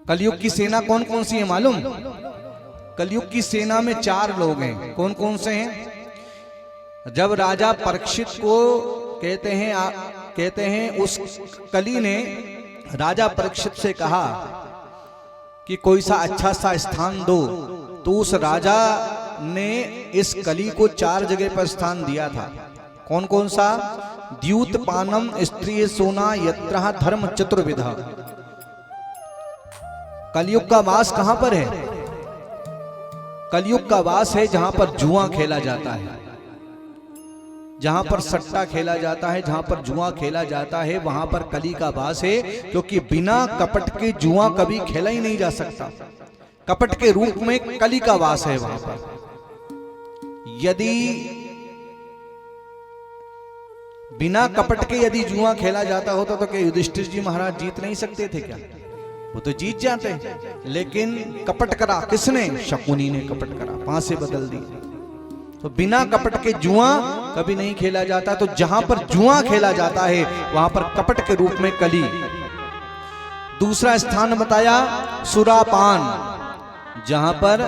कलयुग की सेना कौन कौन सी है मालूम? कलयुग की सेना में 4 लोग हैं। कौन कौन से हैं? जब राजा परीक्षित को कहते हैं उस कली ने राजा परीक्षित से कहा कि कोई सा अच्छा सा स्थान दो, तो उस राजा ने इस कली को 4 जगह पर स्थान दिया था। कौन कौन सा? द्यूतपानम स्त्री सोना यत्र धर्म चतुर्विधा। कलयुग का वास कहां पर है? कलयुग का वास है जहां पर जुआ खेला जाता है, जहां पर सट्टा खेला जाता है, जहां पर जुआ खेला जाता है, वहां पर कली का वास है। क्योंकि बिना कपट के जुआ कभी खेला ही नहीं जा सकता। कपट के रूप में कली का वास है वहां पर। यदि बिना कपट के यदि जुआ खेला जाता होता तो क्या युधिष्ठिर जी महाराज जीत नहीं सकते थे क्या? वो तो जीत जाते। लेकिन कपट करा किसने? शकुनी ने कपट करा, पांसे बदल दी। तो बिना कपट के जुआ कभी नहीं खेला जाता। तो जहां पर जुआ खेला जाता है वहां पर कपट के रूप में कली। दूसरा स्थान बताया सुरापान, जहां पर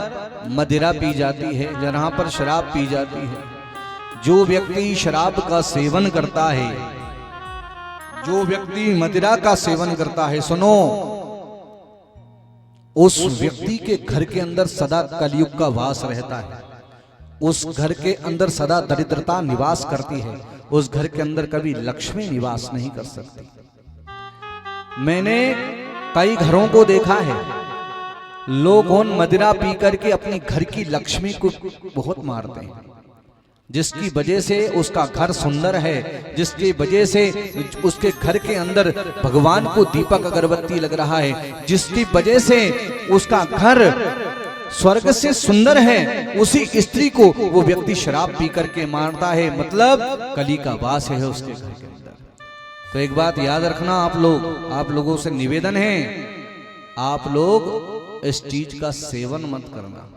मदिरा पी जाती है, जहां पर शराब पी जाती है। जो व्यक्ति शराब का सेवन करता है, जो व्यक्ति मदिरा का सेवन करता है, सुनो, उस व्यक्ति के घर के अंदर सदा कलयुग का वास रहता है। उस घर के अंदर सदा दरिद्रता निवास करती है। उस घर के अंदर कभी लक्ष्मी निवास नहीं कर सकती। मैंने कई घरों को देखा है, लोग मदिरा पी करके अपनी घर की लक्ष्मी को बहुत मारते हैं, जिसकी वजह से उसका घर सुंदर है, जिसकी वजह से उसके घर के अंदर भगवान को दीपक अगरबत्ती लग रहा है, जिसकी वजह से उसका घर स्वर्ग से सुंदर है, उसी स्त्री को वो व्यक्ति शराब पी करके मारता है। मतलब कली का वास है उसके घर के अंदर। तो एक बात याद रखना आप लोगों से निवेदन है, आप लोग इस चीज का सेवन मत करना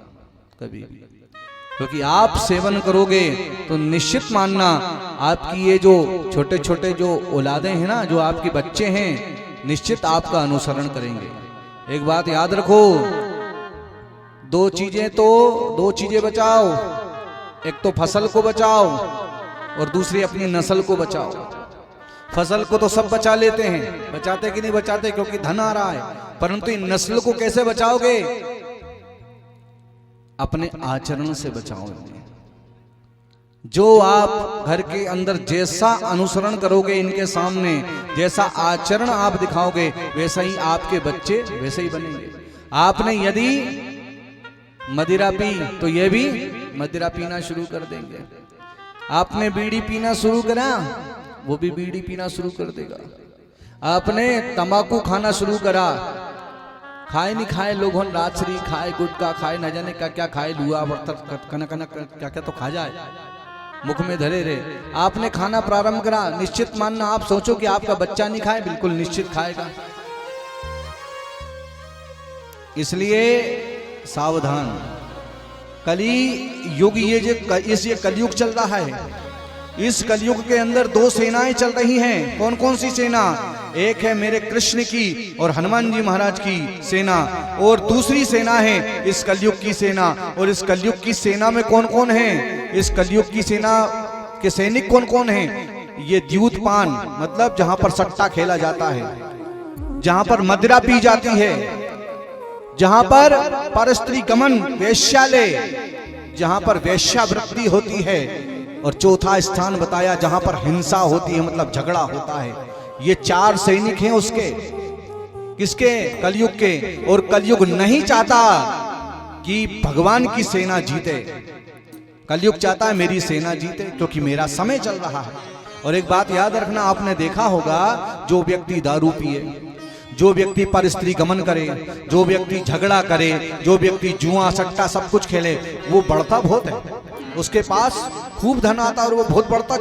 कभी भी। क्योंकि आप सेवन करोगे तो निश्चित मानना आपकी ये जो छोटे छोटे जो औलादे हैं ना, जो आपके बच्चे हैं, निश्चित आपका अनुसरण करेंगे। एक बात याद रखो, दो चीजें बचाओ। एक तो फसल को बचाओ और दूसरी अपनी नस्ल को बचाओ। फसल को तो सब बचा लेते हैं, बचाते कि नहीं बचाते, क्योंकि धन आ रहा है। परंतु इन नस्ल को कैसे बचाओगे? अपने आचरण से बचाओ। जो आप घर के अंदर जैसा अनुसरण करोगे इनके सामने, जैसा आचरण आप दिखाओगे, वैसा ही आपके बच्चे वैसे ही बनेंगे। आपने यदि मदिरा पी तो ये भी मदिरा पीना शुरू कर देंगे। आपने बीड़ी पीना शुरू करा, वो भी बीड़ी पीना शुरू कर देगा। आपने तंबाकू खाना शुरू करा, खाए नहीं खाए लोग राजश्री खाए, गुटखा खाए, न जाने क्या क्या खाए, लुआ बर्तन कनक क्या क्या तो खा जाए, मुख में धरे रहे। आपने खाना प्रारंभ करा, निश्चित मानना आप सोचो कि आपका बच्चा नहीं खाए, बिल्कुल निश्चित खाएगा। इसलिए सावधान। कली युग ये कलयुग चल रहा है। इस कलयुग के अंदर 2 सेनाएं चल रही हैं। कौन कौन सी सेना? एक है मेरे कृष्ण की और हनुमान जी महाराज की सेना, और दूसरी सेना है इस कलयुग की सेना। और इस कलयुग की सेना में कौन कौन है? इस कलयुग की सेना के सैनिक कौन कौन हैं? ये द्यूतपान, मतलब जहां पर सट्टा खेला जाता है, जहां पर मदिरा पी जाती है, जहां पर परस्त्री गमन वेश्यालय, जहां पर वेश्यावृत्ति होती है। और चौथा स्थान बताया जहां पर हिंसा होती है, मतलब झगड़ा होता है। ये 4 सैनिक हैं उसके, किसके? कलयुग के। और कलयुग नहीं चाहता कि भगवान की सेना जीते। कलयुग चाहता है मेरी सेना जीते, क्योंकि मेरा समय चल रहा है। और एक बात याद रखना, आपने देखा होगा, जो व्यक्ति दारू पिए, जो व्यक्ति पर स्त्री गमन करे, जो व्यक्ति झगड़ा करे, जो व्यक्ति जुआ सट्टा सब कुछ खेले, वो बढ़ता बहुत है। उसके पास खूब धन आता है और वो बहुत बढ़ता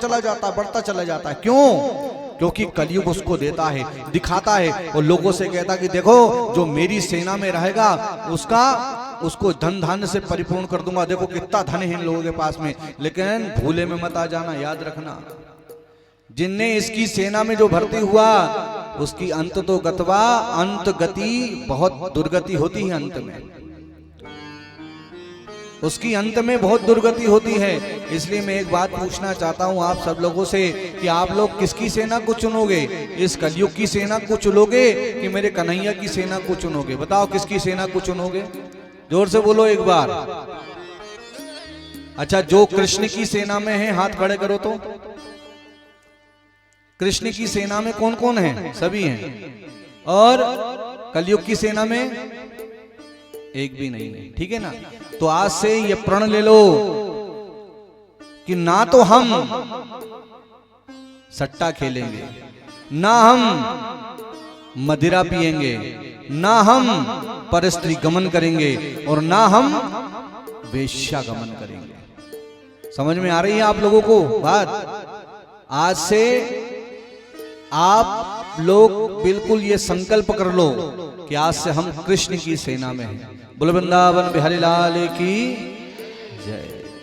चला जाता है। क्यों? क्योंकि कलयुग उसको देता है, दिखाता है, और लोगों से कहता है कि देखो जो मेरी सेना में रहेगा उसको धन धान्य से परिपूर्ण कर दूंगा, देखो कितना धन है इन लोगों के पास में। लेकिन भूले में मत आ जाना, याद रखना, जिनने इसकी सेना में जो भर्ती हुआ उसकी अंत तो गतवा, अंत गति बहुत दुर्गति होती है अंत में, उसकी अंत में बहुत दुर्गति होती है। इसलिए मैं एक बात पूछना चाहता हूं आप सब लोगों से कि आप लोग किसकी सेना को चुनोगे? इस कलयुग की सेना को चुनोगे कि मेरे कन्हैया की सेना को चुनोगे? बताओ किसकी सेना को चुनोगे? जोर से बोलो एक बार। अच्छा, जो कृष्ण की सेना में है हाथ खड़े करो तो। कृष्ण की सेना में कौन कौन है? सभी हैं। और कलयुग की सेना में एक भी नहीं है, ठीक है ना? तो आज से ये प्रण ले लो कि ना तो हम सट्टा खेलेंगे, ना हम मदिरा पिएंगे, ना हम परस्त्री गमन करेंगे और ना हम वेश्या गमन करेंगे। समझ में आ रही है आप लोगों को बात? आज से आप लोग बिल्कुल ये संकल्प कर लो कि आज से हम कृष्ण की सेना में हैं। बोलो वृंदावन बिहारी लाल की जय।